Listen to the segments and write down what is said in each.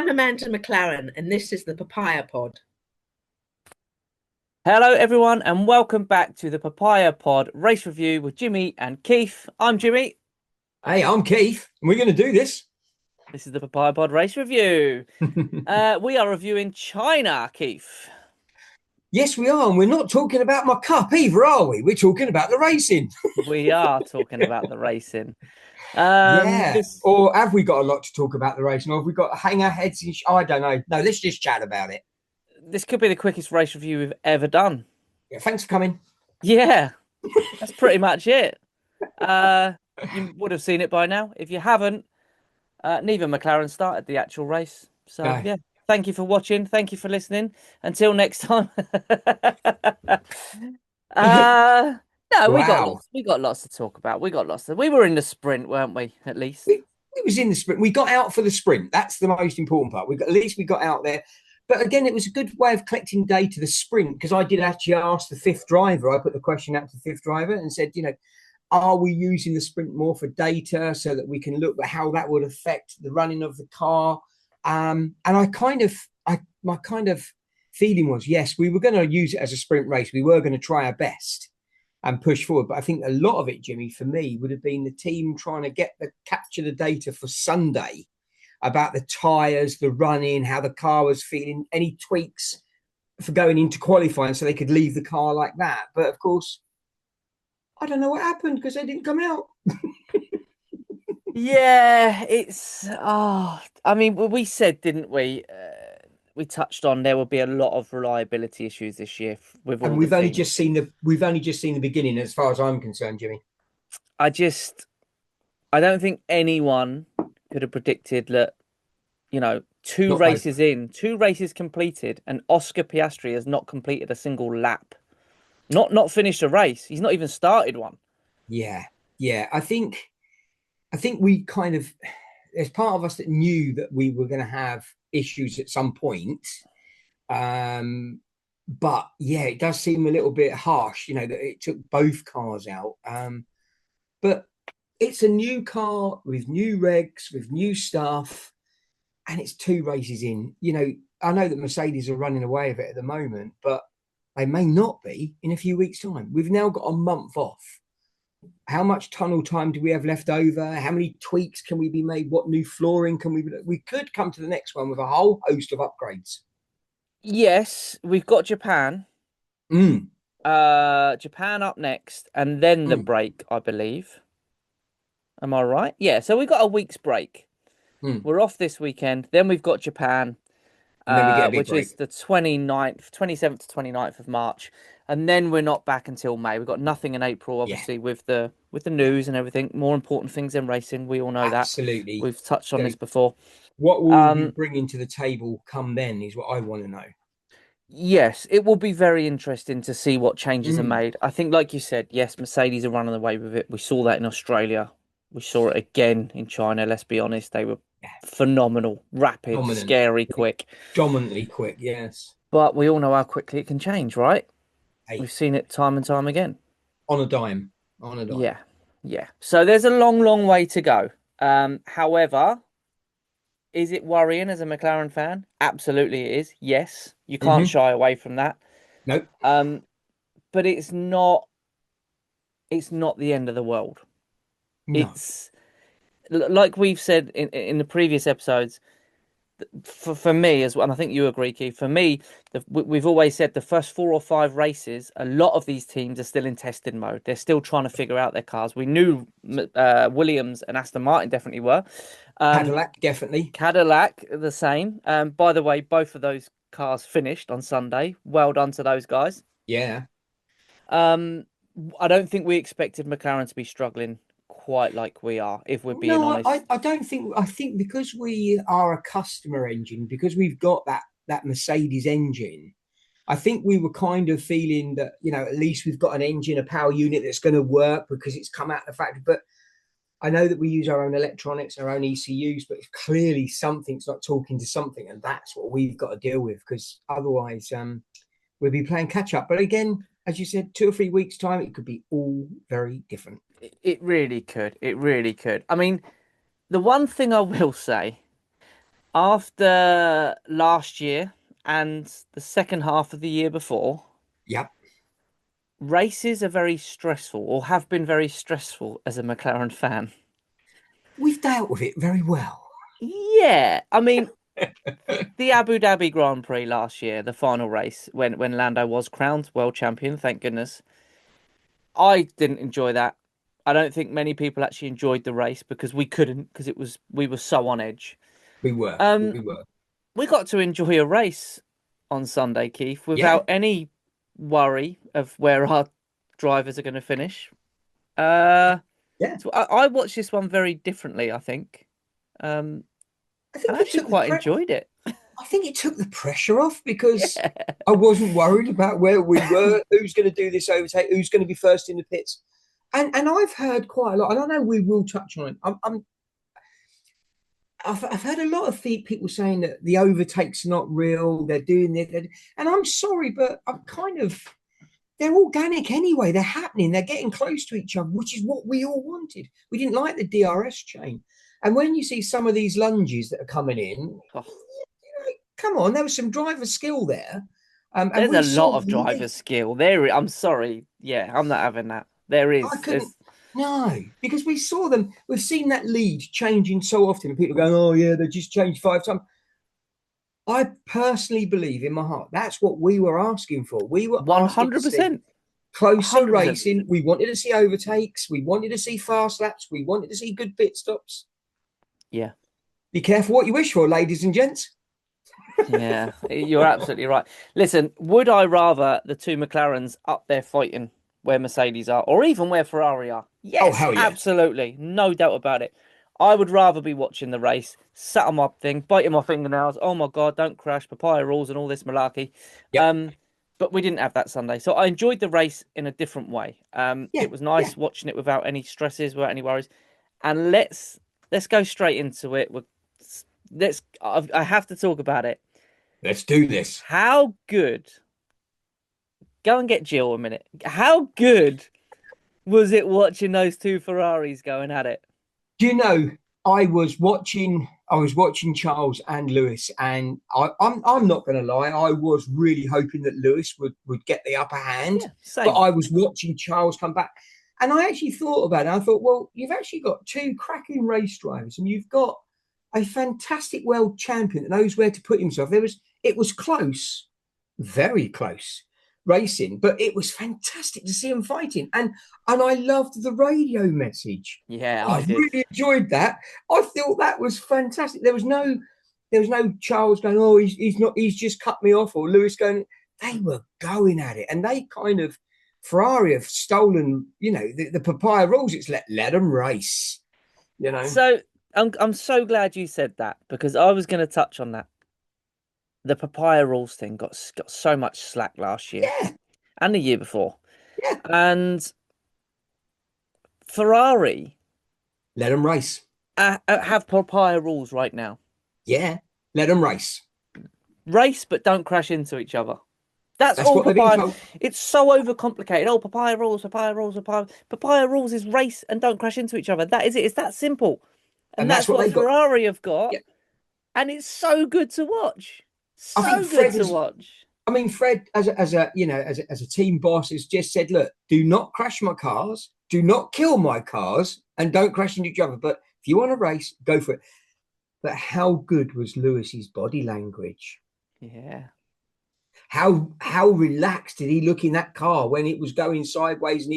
I'm Amanda McLaren, and this is the Papaya Pod. Hello, everyone, and welcome back to the Papaya Pod Race Review with Jimmy and Keith. I'm Jimmy. Hey, I'm Keith, and we're going to do this. This is the Papaya Pod Race Review. We are reviewing China, Keith. Yes, we are, and we're not talking about my cup either, are we? We're talking about the racing. We are talking about the racing. Yeah. Or have we got a lot to talk about the racing, or have we got to hang our heads in? I don't know. No, let's just chat about it. This could be the quickest race review we've ever done. Yeah, thanks for coming. Yeah, that's pretty much it. You would have seen it by now. If you haven't, neither McLaren started the actual race. So, No. yeah. Thank you for watching. Thank you for listening. Until next time. No, Wow. we got lots to talk about. We were in the sprint, weren't we? At least It was in the sprint. We got out for the sprint. That's the most important part. At least we got out there. But again, it was a good way of collecting data, the sprint, because I did actually ask the fifth driver. I put the question out to the fifth driver and said, are we using the sprint more for data so that we can look at how that would affect the running of the car? And my kind of feeling was, yes, we were going to use it as a sprint race. We were going to try our best and push forward. But I think a lot of it, Jimmy, for me, would have been the team trying to capture the data for Sunday about the tyres, the running, how the car was feeling, any tweaks for going into qualifying so they could leave the car like that. But of course, I don't know what happened because they didn't come out. yeah, I mean, we said, didn't we? We touched on there will be a lot of reliability issues this year with all And we've only just seen the beginning as far as I'm concerned, Jimmy. I don't think anyone could have predicted that, two races completed, and Oscar Piastri has not completed a single lap. Not finished a race. He's not even started one. Yeah. I think we kind of, there's part of us that knew that we were going to have issues at some point. But yeah, it does seem a little bit harsh, that it took both cars out. But it's a new car with new regs, with new stuff, and it's 2 races in. I know that Mercedes are running away with it at the moment, but they may not be in a few weeks' time. We've now got a month off. How much tunnel time do we have left over? How many tweaks can we be made? What new flooring can we could come to the next one with a whole host of upgrades. Yes, we've got Japan. Japan up next, and then the break, I believe. Am I right? Yeah, so we've got a week's break. We're off this weekend. Then we've got Japan, and then we get a big which break. is the 27th to 29th of March. And then we're not back until May. We've got nothing in April, obviously, with the news and everything. More important things than racing. We all know that. Absolutely. We've touched on this before. What will you bring into the table come then is what I want to know. Yes, it will be very interesting to see what changes are made. I think, like you said, yes, Mercedes are running away with it. We saw that in Australia. We saw it again in China. Let's be honest. They were phenomenal, rapid, scary, quick. Dominantly quick, yes. But we all know how quickly it can change, right? Hey. We've seen it time and time again. On a dime. Yeah. So there's a long, long way to go. However, is it worrying as a McLaren fan? Absolutely it is. Yes. You can't shy away from that. Nope. But it's not the end of the world. No. It's like we've said in the previous episodes, for me as well, and I think you agree, Keith, for me, we've always said the first 4 or 5 races, a lot of these teams are still in testing mode. They're still trying to figure out their cars. We knew Williams and Aston Martin definitely were. Cadillac, definitely. Cadillac, the same. By the way, both of those cars finished on Sunday. Well done to those guys. Yeah. I don't think we expected McLaren to be struggling quite like we are, if we're being honest. I don't think. I think because we are a customer engine, because we've got that Mercedes engine, I think we were kind of feeling that, at least we've got an engine, a power unit that's going to work because it's come out of the factory. But I know that we use our own electronics, our own ECUs, but clearly something's not talking to something, and that's what we've got to deal with, because otherwise we'll be playing catch up. But again, as you said, 2 or 3 weeks' time, it could be all very different. It really could. It really could. I mean, the one thing I will say, After last year and the second half of the year before, Yep. races are very stressful or have been very stressful as a McLaren fan. We've dealt with it very well. Yeah, I mean, the Abu Dhabi Grand Prix last year, the final race, when Lando was crowned world champion, thank goodness. I didn't enjoy that. I don't think many people actually enjoyed the race because we couldn't, because we were so on edge. We were. Um, We were. we got to enjoy a race on Sunday, Keith, Yeah. without any worry of where our drivers are going to finish. Yeah. So I watched this one very differently, I think. And I think I actually quite enjoyed it. I think it took the pressure off because I wasn't worried about where we were, who's going to do this overtake, who's going to be first in the pits. And I've heard quite a lot, and I know we will touch on it. I've heard a lot of people saying that the overtake's not real, they're doing it. And I'm sorry, but they're organic anyway. They're happening. They're getting close to each other, which is what we all wanted. We didn't like the DRS chain. And when you see some of these lunges that are coming in, come on, there was some driver skill there. There's a lot of driver skill. I'm sorry. Yeah, I'm not having that. There is. No, because we saw them. We've seen that lead changing so often, and people going, "Oh yeah, they just changed 5 times." I personally believe in my heart that's what we were asking for. We were 100% closer racing. We wanted to see overtakes. We wanted to see fast laps. We wanted to see good pit stops. Yeah. Be careful what you wish for, ladies and gents. Yeah, you're absolutely right. Listen, would I rather the two McLarens up there fighting where Mercedes are, or even where Ferrari are? Yes, hell yeah. Absolutely. No doubt about it. I would rather be watching the race, sat on my thing, biting my fingernails. Oh my God, don't crash, papaya rules and all this malarkey. Yep. But we didn't have that Sunday. So I enjoyed the race in a different way. It was nice watching it without any stresses, without any worries. And let's go straight into it. I have to talk about it. Let's do this. How good? Go and get Jill a minute. How good was it watching those two Ferraris going at it? Do you know? I was watching Charles and Lewis, and I'm not going to lie. I was really hoping that Lewis would get the upper hand, but I was watching Charles come back, and I actually thought about it. I thought, well, you've actually got two cracking race drivers, and you've got a fantastic world champion that knows where to put himself. It was close, very close racing, but it was fantastic to see him fighting. And I loved the radio message. Yeah, I really enjoyed that. I thought that was fantastic. There was no Charles going, oh, he's just cut me off, or Lewis going. They were going at it, and they Ferrari have stolen, the papaya rules. It's let them race, So I'm so glad you said that, because I was going to touch on that. The papaya rules thing got so much slack last year and the year before. Yeah. And Ferrari let them race. Have papaya rules right now. Yeah, let them race. Race, but don't crash into each other. That's all papaya. It's so overcomplicated. Oh, papaya rules. Papaya rules is race and don't crash into each other. That is it. It's that simple. And that's what Ferrari have got. Yeah. And it's so good to watch. Fred, as a team boss, has just said, look, do not crash my cars, do not kill my cars, and don't crash into each other. But if you want to race, go for it. But how good was Lewis's body language? Yeah. How relaxed did he look in that car when it was going sideways, and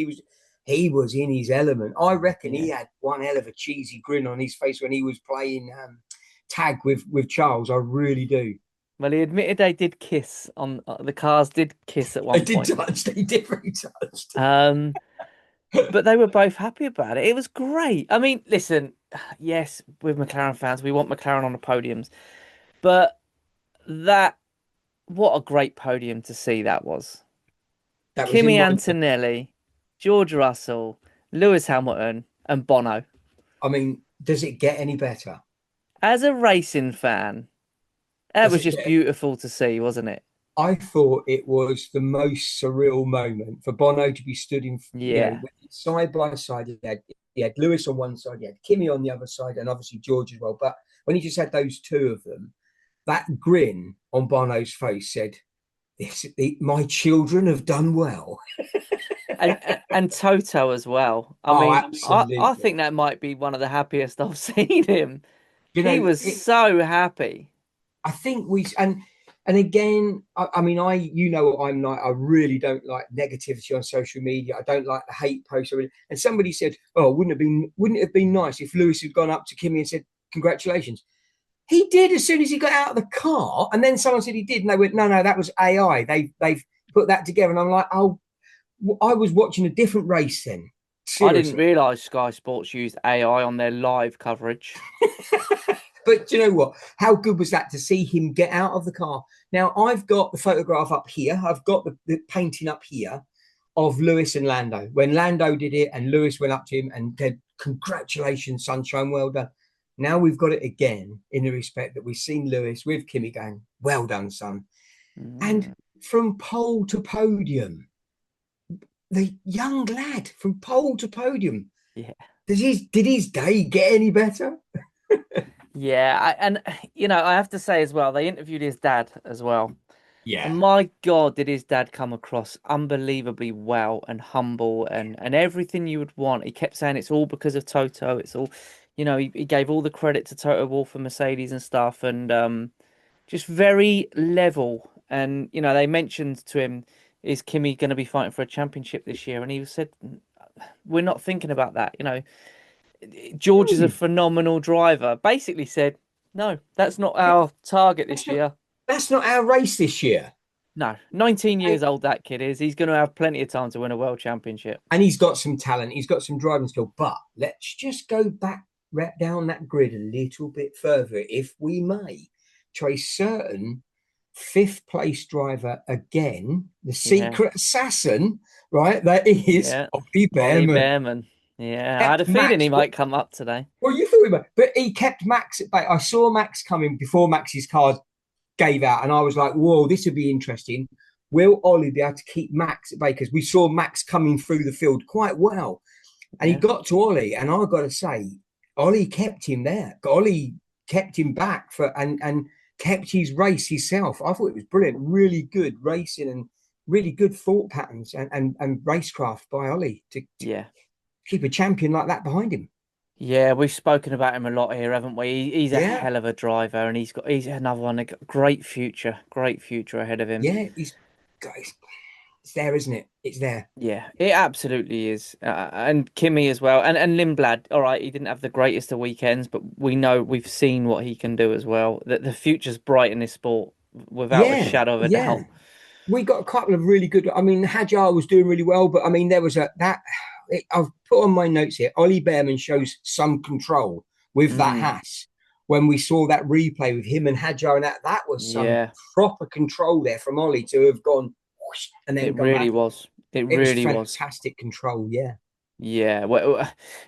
he was in his element. I reckon he had one hell of a cheesy grin on his face when he was playing tag with Charles. I really do. Well, he admitted they did kiss on the cars. Did kiss at one point. They did very touched. But they were both happy about it. It was great. I mean, listen, yes, we're McLaren fans. We want McLaren on the podiums, but what a great podium to see that was. Kimi Antonelli, George Russell, Lewis Hamilton, and Bono. I mean, does it get any better? As a racing fan, that was just beautiful to see, wasn't it? I thought it was the most surreal moment for Bono to be stood in, side by side. He had Lewis on one side, he had Kimi on the other side, and obviously George as well. But when he just had those two of them, that grin on Bono's face said, my children have done well. and Toto as well. I think that might be one of the happiest I've seen him. He was so happy. I think and again, I'm like, I really don't like negativity on social media. I don't like the hate posts. And somebody said, "Oh, wouldn't it have been nice if Lewis had gone up to Kimi and said congratulations?" He did as soon as he got out of the car, and then someone said he did, and they went, "No, that was AI. They've put that together." And I'm like, "Oh, I was watching a different race then." Seriously. I didn't realise Sky Sports used AI on their live coverage. But do you know what? How good was that to see him get out of the car? Now, I've got the photograph up here. I've got the painting up here of Lewis and Lando. When Lando did it and Lewis went up to him and said, "Congratulations, sunshine, well done." Now we've got it again in the respect that we've seen Lewis with Kimi going, "Well done, son." And from pole to podium, the young lad from pole to podium. Yeah. Did his day get any better? Yeah, and I have to say as well, they interviewed his dad as well. Yeah. And my God, did his dad come across unbelievably well and humble and everything you would want. He kept saying it's all because of Toto. It's all, he gave all the credit to Toto Wolff and Mercedes and stuff, and just very level. And, they mentioned to him, is Kimi going to be fighting for a championship this year? And he said, we're not thinking about that. George is a phenomenal driver. Basically said, no, that's not our target this year. That's not our race this year. No, 19 years old that kid is. He's going to have plenty of time to win a world championship. And he's got some talent. He's got some driving skill. But let's just go back down that grid a little bit further, if we may. To a certain fifth place driver again, the secret assassin, right? That is Oliver Bearman. Yeah, I had a feeling he might come up today. Well, you thought he might, but he kept Max at bay. I saw Max coming before Max's car gave out, and I was like, whoa, this would be interesting. Will Ollie be able to keep Max at bay? Because we saw Max coming through the field quite well. And he got to Ollie, and I've got to say, Ollie kept him there. Ollie kept him back and kept his race himself. I thought it was brilliant. Really good racing and really good thought patterns and racecraft by Ollie to keep a champion like that behind him. Yeah, we've spoken about him a lot here, haven't we? He's a hell of a driver, and he's another one. A great future ahead of him. Yeah, it's there, isn't it? It's there. Yeah, it absolutely is. And Kimi as well, and Lindblad. All right, he didn't have the greatest of weekends, but we've seen what he can do as well. That the future's bright in this sport, without a shadow of a doubt. We got a couple of really good. I mean, Hadjar was doing really well, but I mean, there was I've put on my notes here. Ollie Bearman shows some control with that Haas. When we saw that replay with him and Hadjar, and that was some proper control there from Ollie to have gone whoosh, and then it really was. It really was fantastic control. Yeah. Yeah.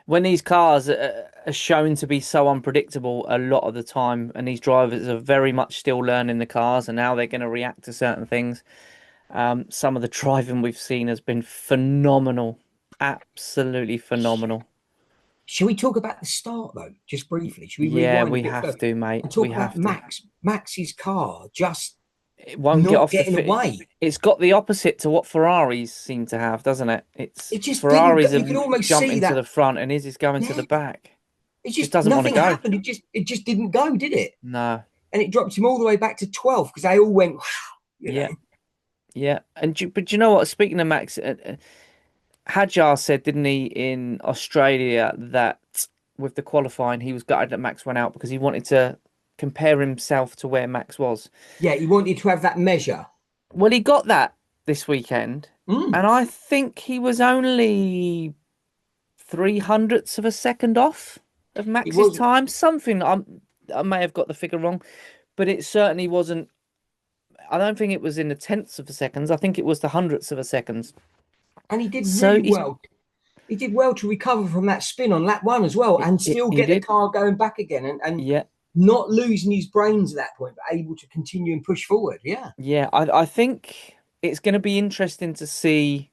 When these cars are shown to be so unpredictable a lot of the time, and these drivers are very much still learning the cars and how they're going to react to certain things. Some of the driving we've seen has been phenomenal. Absolutely phenomenal. Shall we talk about the start though, just briefly? Should we? Yeah, we have to, mate. And talk about Max's car. It won't get off getting away. It's got the opposite to what Ferraris seem to have, doesn't it? It just Ferraris you can almost jumping see that to the front, and his is going to the back. It just doesn't want to go. Happened. It just didn't go, did it? No. And it dropped him all the way back to 12th because they all went. Yeah. But you know what? Speaking of Max. Hadjar said, didn't he, in Australia, that with the qualifying, he was gutted that Max went out because he wanted to compare himself to where Max was. Yeah, he wanted to have that measure. Well, he got that this weekend, and I think he was only 0.03 of a second off of Max's time. Something, I may have got the figure wrong, but it certainly wasn't. I don't think it was in the tenths of a seconds. I think it was the hundredths of a seconds. And he did really well. He did well to recover from that spin on lap one as well, and still get the car going back again, and not losing his brains at that point, but able to continue and push forward. Yeah, I think it's going to be interesting to see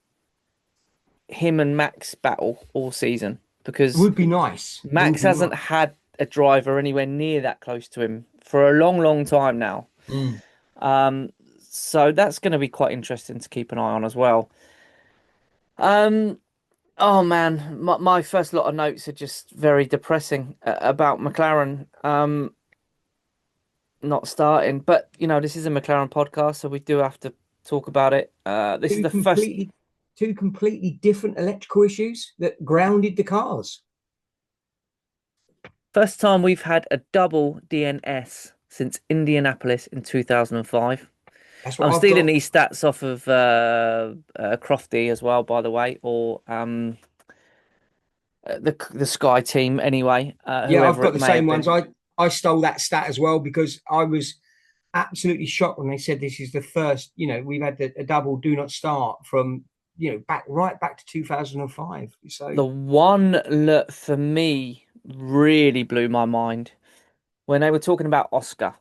him and Max battle all season, because it would be nice. Max hasn't had a driver anywhere near that close to him for a long, long time now. So that's going to be quite interesting to keep an eye on as well. Oh man, my first lot of notes are just very depressing about McLaren not starting. But you know, this is a McLaren podcast, so we do have to talk about it. This is the two completely different electrical issues that grounded the cars. first time we've had a double DNS since Indianapolis in 2005. That's what I'm I've stealing got. these stats off of Crofty as well, by the way, or the Sky team anyway. Yeah, I've Whoever got it the may have same ones. been. I stole that stat as well because I was absolutely shocked when they said this is the first. We've had a double do not start from right back to 2005. So The one that for me really blew my mind when they were talking about Oscar,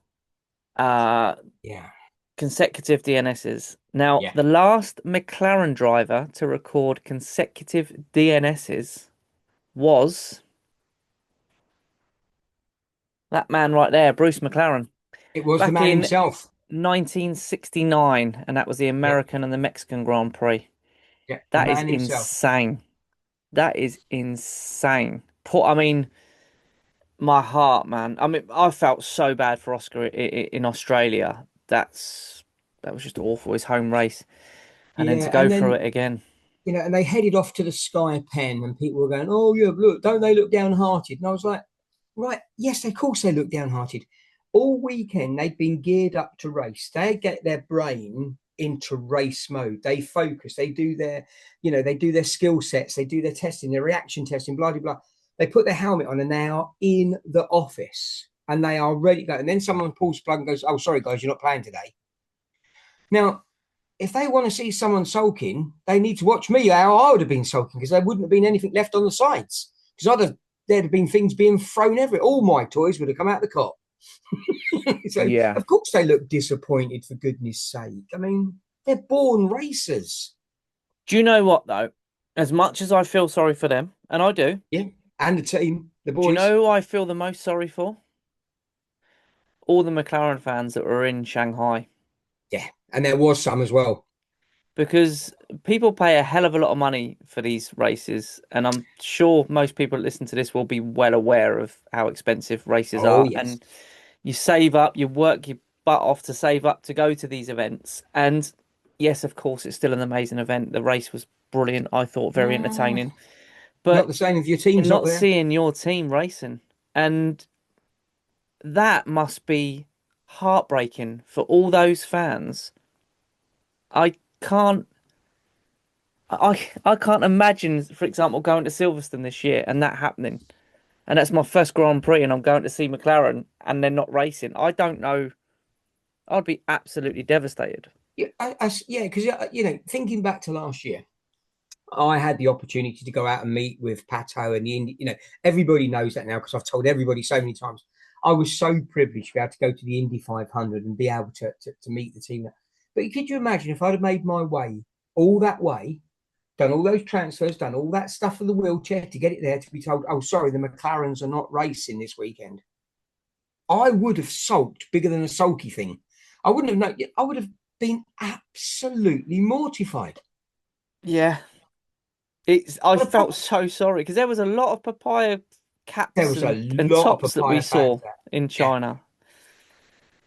yeah, consecutive DNSs. Now, yeah, the last McLaren driver to record consecutive DNSs was that man right there, Bruce McLaren, it was the back man in himself. 1969, and that was the Yeah, American and the Mexican Grand Prix. yeah, the That is man himself. insane. That is insane. I mean, my heart, man. I mean, I felt so bad for Oscar in Australia. That was just awful. His home race, and then to Yeah, go and through then it again. and they headed off to the Sky Pen, and people were going, "Oh yeah, look, don't they look downhearted?" And I was like, "Right, yes, of course they look downhearted." All weekend they'd been geared up to race. They get their brain into race mode. They focus. They do their skill sets. They do their testing, their reaction testing, blah blah blah. They put their helmet on, and they are in the office, and they are ready to go. And then someone pulls the plug and goes, "Oh, sorry guys, you're not playing today." Now, if they want to see someone sulking, they need to watch me how I would have been sulking because there wouldn't have been anything left on the sides. Because there'd have been things being thrown everywhere. All my toys would have come out the cot. So, Yeah. of course, they look disappointed, for goodness sake. I mean, they're born racers. Do you know what though? As much as I feel sorry for them, and I do, Yeah. And the team, the do you boys. know who I feel the most sorry for? All the McLaren fans that were in Shanghai. Yeah. And there was some as well. Because people pay a hell of a lot of money for these races, and I'm sure most people that listen to this will be well aware of how expensive races Oh, are. yes. And you save up, you work your butt off to save up to go to these events. And yes, of course, it's still an amazing event. The race was brilliant. I thought very entertaining. Not But the same if your you're team's not not there. seeing your team racing. And that must be heartbreaking for all those fans. I can't I can't imagine, for example, going to Silverstone this year and that happening. And that's my first Grand Prix and I'm going to see McLaren and they're not racing. I don't know. I'd be absolutely devastated. Yeah, yeah, because thinking back to last year, I had the opportunity to go out and meet with Pato and the Indy. Everybody knows that now because I've told everybody so many times. I was so privileged to be able to go to the Indy 500 and be able to meet the team. But could you imagine if I'd have made my way all that way, done all those transfers, done all that stuff for the wheelchair to get it there, to be told, "Oh, sorry, the McLarens are not racing this weekend." I would have sulked bigger than a sulky thing. I wouldn't have known. I would have been absolutely mortified. Yeah. I felt so sorry because there was a lot of papaya There caps was a and lot of tops that we papaya saw fans there. in China.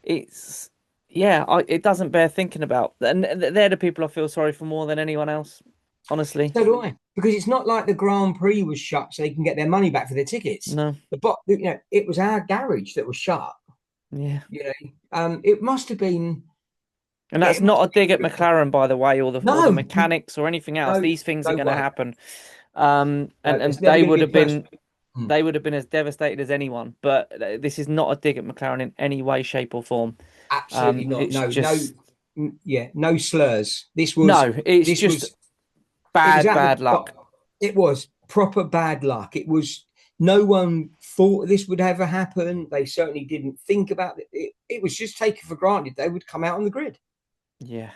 It doesn't bear thinking about. And they're the people I feel sorry for more than anyone else, honestly. So do I, because it's not like the Grand Prix was shut so they can get their money back for their tickets. No. It was our garage that was shut. Yeah. It must have been. And that's not a dig at McLaren, by the way, or the No, mechanics or anything else. no, These things are no going to way. happen. No, And it's never they gonna would be have been personal. they would have been as devastated as anyone. But this is not a dig at McLaren in any way, shape, or form. Absolutely not. It's No, just no slurs. it's This just was it was bad luck. It was proper bad luck. It was. No one thought this would ever happen. They certainly didn't think about it. It was just taken for granted they would come out on the grid. Yeah.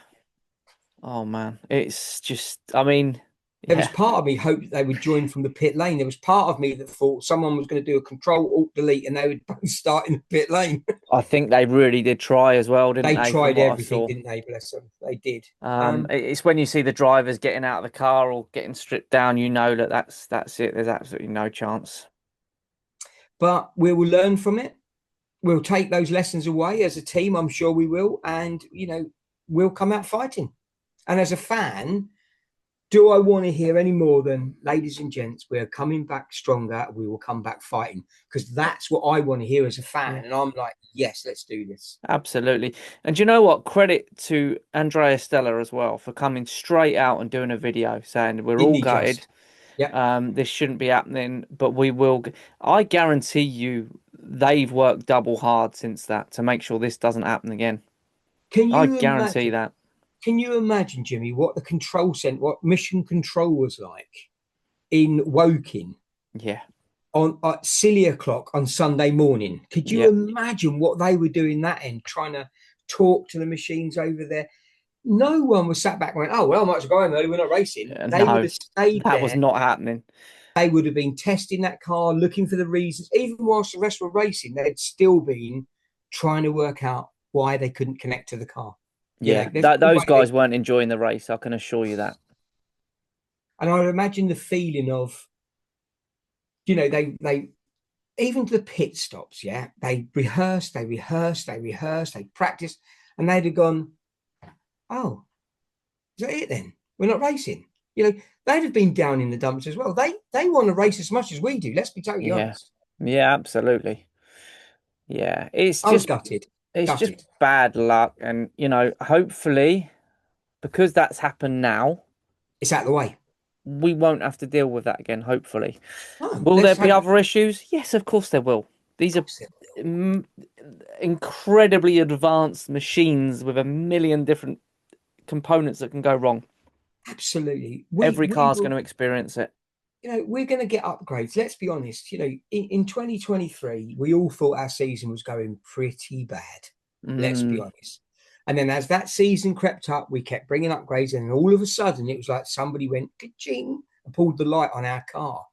Oh man, it's just. I mean, There was Yeah, part of me hoped they would join from the pit lane. There was part of me that thought someone was going to do a Control Alt Delete and they would both start in the pit lane. I think they really did try as well, didn't They they? From tried what I everything, saw. didn't they? Bless them. They did. It's when you see the drivers getting out of the car or getting stripped down, you know that that's it. There's absolutely no chance. But we will learn from it. We'll take those lessons away as a team. I'm sure we will. And, we'll come out fighting. And as a fan, do I want to hear any more than, ladies and gents, we're coming back stronger. We will come back fighting, because that's what I want to hear as a fan. Yeah. And I'm like, yes, let's do this. Absolutely. And do you know what? Credit to Andrea Stella as well for coming straight out and doing a video saying we're all Indie gutted. Just. Yeah. This shouldn't be happening, but we will. I guarantee you they've worked double hard since that to make sure this doesn't happen again. Can I you guarantee imagine? that. Can you imagine, Jimmy, what the control center, what mission control was like in Woking Yeah. on at silly o'clock on Sunday morning? Could you Yeah. imagine what they were doing that end, trying to talk to the machines over there? No one was sat back and went, oh, well, I might as well go home early. We're not racing. They No, would have stayed that there. was not happening. They would have been testing that car, looking for the reasons. Even whilst the rest were racing, they'd still been trying to work out why they couldn't connect to the car. Yeah, There's no those way guys weren't enjoying the race. I can assure you that. And I would imagine the feeling of, they even to the pit stops, yeah, they rehearsed, they practiced, and they'd have gone, oh, is that it then? We're not racing. They'd have been down in the dumps as well. They want to race as much as we do. Let's be totally honest. Yeah, absolutely. Yeah, it's I was just gutted. it's just bad luck, and hopefully, because that's happened now, It's out of the way. we won't have to deal with that again. Hopefully, No, will there let's be hope. other issues? Yes, of course there will. These are incredibly advanced machines with a million different components that can go wrong. Absolutely. Every We car's will, going to experience it. we're going to get upgrades. Let's be honest. In 2023, we all thought our season was going pretty bad. Let's be honest. And then as that season crept up, we kept bringing upgrades. And all of a sudden, it was like somebody went ka-ching and pulled the light on our car.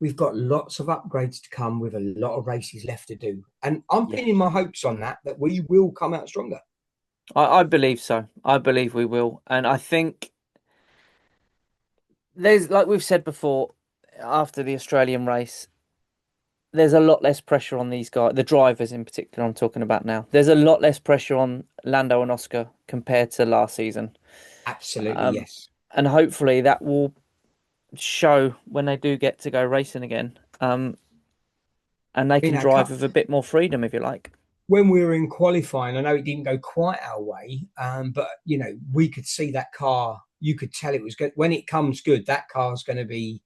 We've got lots of upgrades to come with a lot of races left to do. And I'm pinning my hopes on that we will come out stronger. I believe so. I believe we will. And I think there's, like we've said before, after the Australian race, there's a lot less pressure on these guys, the drivers in particular, I'm talking about now. There's a lot less pressure on Lando and Oscar compared to last season. Absolutely, yes. And hopefully that will show when they do get to go racing again. And they can drive with a bit more freedom, if you like. When we were in qualifying, I know it didn't go quite our way, but we could see that car. You could tell it was good. When it comes good, that car's going to be.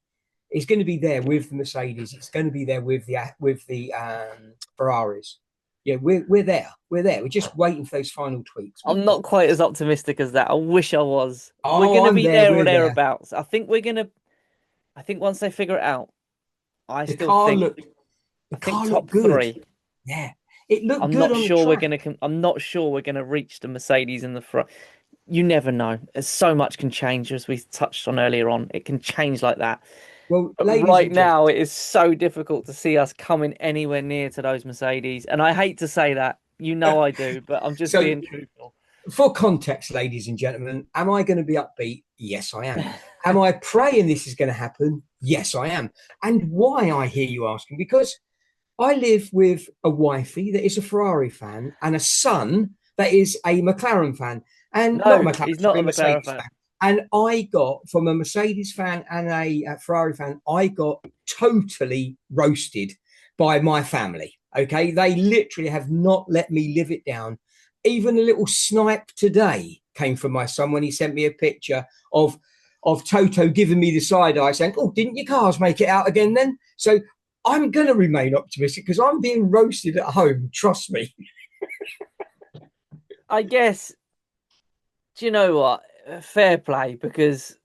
It's going to be there with the Mercedes. It's going to be there with the Ferraris. Yeah, we're there. We're there. We're just waiting for those final tweaks. I'm not quite as optimistic as that. I wish I was. Oh, we're going to I'm be there, there or we're there. thereabouts. I think once they figure it out, I The still car think. looked. The I think car top looked good. 3. Yeah, it looked I'm good not on sure the we're track. gonna. I'm not sure we're gonna reach the Mercedes in the front. You never know. There's so much can change, as we touched on earlier on. It can change like that. Well, But ladies right and now, gents, it is so difficult to see us coming anywhere near to those Mercedes. And I hate to say that. I do, but I'm just so being truthful. for context, ladies and gentlemen, am I going to be upbeat? Yes, I am. Am I praying this is going to happen? Yes, I am. And why, I hear you asking? Because I live with a wifey that is a Ferrari fan and a son that is a McLaren fan. And No, not a McLaren, he's not sorry, a McLaren Mercedes fan. fan. And I got, from a Mercedes fan and a Ferrari fan, I got totally roasted by my family. Okay. They literally have not let me live it down. Even a little snipe today came from my son when he sent me a picture of Toto giving me the side eye saying, oh, didn't your cars make it out again then? So I'm going to remain optimistic because I'm being roasted at home. Trust me. I guess, do you know what? Fair play, because,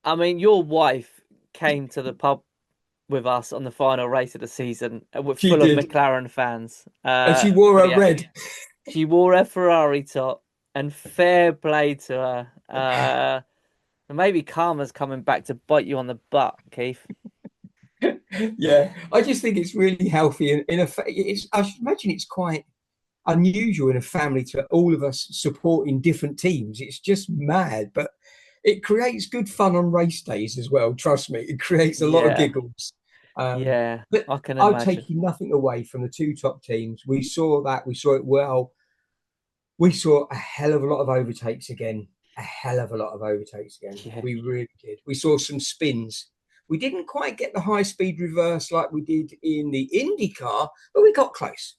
I mean, your wife came to the pub with us on the final race of the season. We're full of McLaren fans. And she wore her red. She wore her Ferrari top, and fair play to her. And maybe karma's coming back to bite you on the butt, Keith. Yeah, I just think it's really healthy, and I should imagine it's quite unusual in a family to all of us supporting different teams. It's just mad, but it creates good fun on race days as well. Trust me, it creates a lot of Yeah, giggles. yeah, But I can I'm imagine. taking nothing away from the two top teams. We saw that. We saw it well. We saw a hell of a lot of overtakes again. A hell of a lot of overtakes again. Yeah. We really did. We saw some spins. We didn't quite get the high speed reverse like we did in the Indy car, but we got close.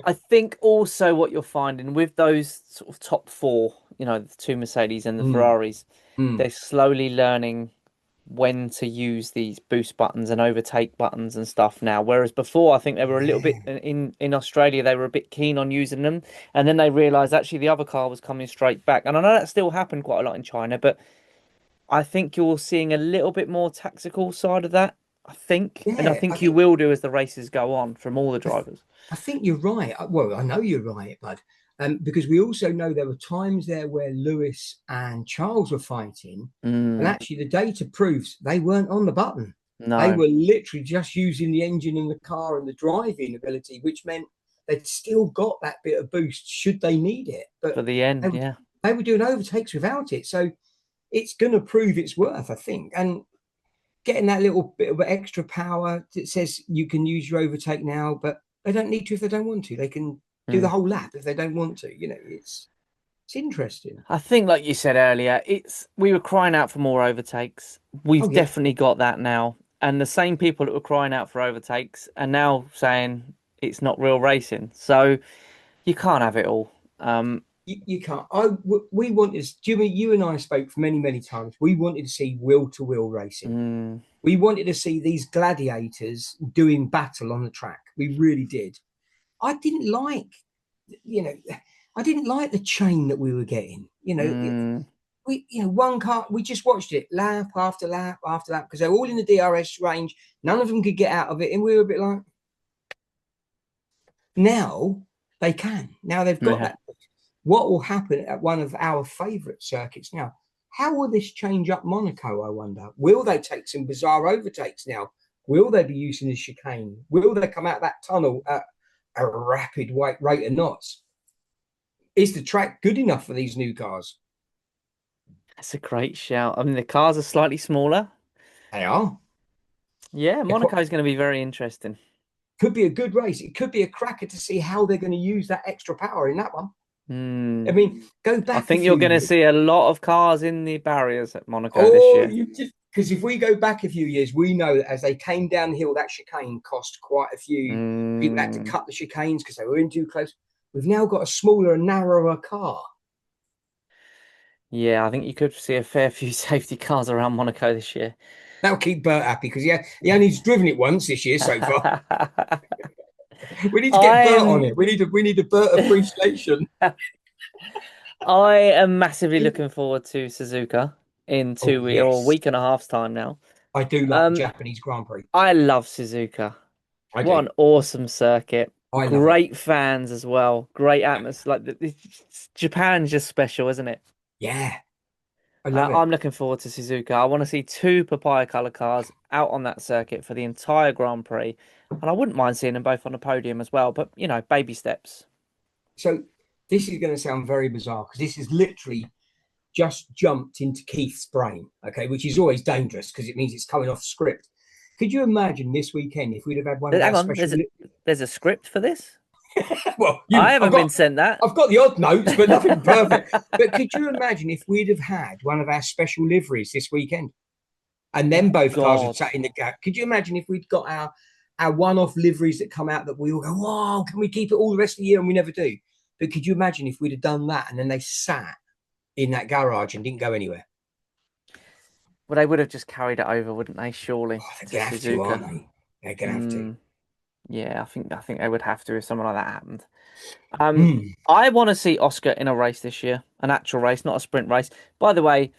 I think also what you're finding with those sort of top four, the two Mercedes and the Mm, Ferraris, mm. they're slowly learning when to use these boost buttons and overtake buttons and stuff now. Whereas before, I think they were a little bit Yeah, in Australia, they were a bit keen on using them, and then they realised actually the other car was coming straight back. And I know that still happened quite a lot in China, but I think you're seeing a little bit more tactical side of that. I think, and I yeah. think you will do as the races go on from all the I, th- drivers. I think you're right. Well, I know you're right, bud. Because we also know there were times there where Lewis and Charles were fighting, and Mm, actually the data proves they weren't on the button. They no, were literally just using the engine and the car and the driving ability, which meant they'd still got that bit of boost should they need it. But for the they, end, yeah. they were doing overtakes without it. So it's going to prove its worth, I think. And getting that little bit of extra power that says you can use your overtake now, but they don't need to if they don't want to. They can do the Mm. whole lap if they don't want to. It's interesting. I think, like you said earlier, we were crying out for more overtakes. Oh We've yeah, definitely got that now, and the same people that were crying out for overtakes are now saying it's not real racing. So you can't have it all. you can't. We wanted. Jimmy, you and I spoke for many times. We wanted to see wheel to wheel racing. Mm, We wanted to see these gladiators doing battle on the track. We really did. I didn't like, you know, I didn't like the chain that we were getting. mm, One car, we just watched it lap after lap after lap because they're all in the DRS range. None of them could get out of it. And we were a bit like, now they can. Now they've got yeah. that. What will happen at one of our favourite circuits now? How will this change up Monaco, I wonder? Will they take some bizarre overtakes now? Will they be using the chicane? Will they come out that tunnel at a rapid rate of knots? Is the track good enough for these new cars? That's a great shout. I mean, the cars are slightly smaller. They are. Yeah, It Monaco is going to be very interesting. could be a good race. It could be a cracker to see how they're going to use that extra power in that one. I Mm. mean, go I back a think you're few going to years. see a lot of cars in the barriers at Monaco this Oh, year. you just because if we go back a few years, we know that as they came downhill, that chicane cost quite a few people had to Mm. cut the chicanes because they were in too close. We've now got a smaller and narrower car. Yeah, I think you could see a fair few safety cars around Monaco this year. That'll keep Bert happy because he only driven it once this year so far. We need to get I Bert on am it. We need a Bert appreciation. I am massively looking forward to Suzuka in Oh 2 weeks or a yes, week and a half's time now. I do like the Um, Japanese Grand Prix. I love Suzuka. I What do. an awesome circuit. I love it. Great fans as well. Great atmosphere. Japan's just special, isn't it? Yeah, I love it. I'm looking forward to Suzuka. I want to see two papaya color cars out on that circuit for the entire Grand Prix. And I wouldn't mind seeing them both on the podium as well, but baby steps. So this is going to sound very bizarre because this is literally just jumped into Keith's brain, okay, which is always dangerous because it means it's coming off script. Could you imagine this weekend if we'd have had one of Hang our on, special? there's a script for this? Well, I I've haven't been got sent that. I've got the odd notes, but nothing perfect. But could you imagine if we'd have had one of our special liveries this weekend, and then Oh both cars had God. sat in the gap? Could you imagine if we'd got our one-off liveries that come out that we all go, "Wow, can we keep it all the rest of the year?" And we never do. But could you imagine if we'd have done that and then they sat in that garage and didn't go anywhere? Well, they would have just carried it over, wouldn't they? Oh, Surely they're to gonna have to, Suzuka. aren't they? They're gonna have to. Mm, yeah, I think they would have to if something like that happened. Um, Mm. I want to see Oscar in a race this year, an actual race, not a sprint race. By the way,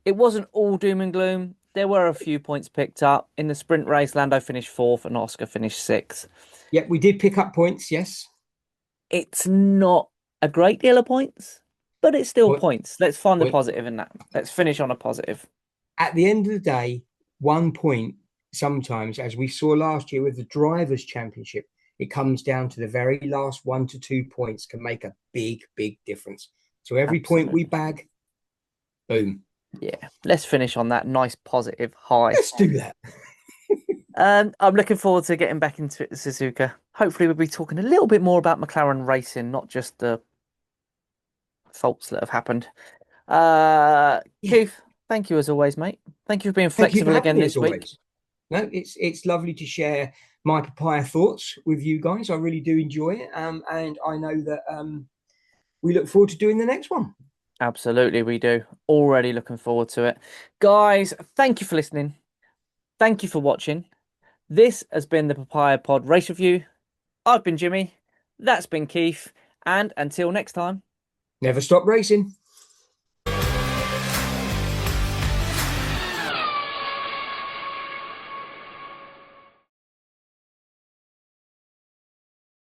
it wasn't all doom and gloom. There were a few points picked up in the sprint race. Lando finished fourth, and Oscar finished sixth. Yeah, we did pick up points. Yes. It's not a great deal of points. but it's still Well, points. Let's find the well, positive in that. Let's finish on a positive. at the end of the day, 1 point sometimes, as we saw last year with the Drivers' Championship, it comes down to the very last 1 to 2 points can make a big, big difference. So every point we bag, boom. Yeah, let's finish on that nice positive high. Let's do that. I'm looking forward to getting back into Suzuka. Hopefully, we'll be talking a little bit more about McLaren racing, not just the faults that have happened. Keith, thank you as always, mate. Thank you for being Thank you for flexible having again me, this as week. always. No, it's lovely to share my papaya thoughts with you guys. I really do enjoy it, and I know that we look forward to doing the next one. Absolutely, we do. Already looking forward to it. Guys, thank you for listening. Thank you for watching. This has been the Papaya Pod Race Review. I've been Jimmy. That's been Keith. And until next time. Never stop racing.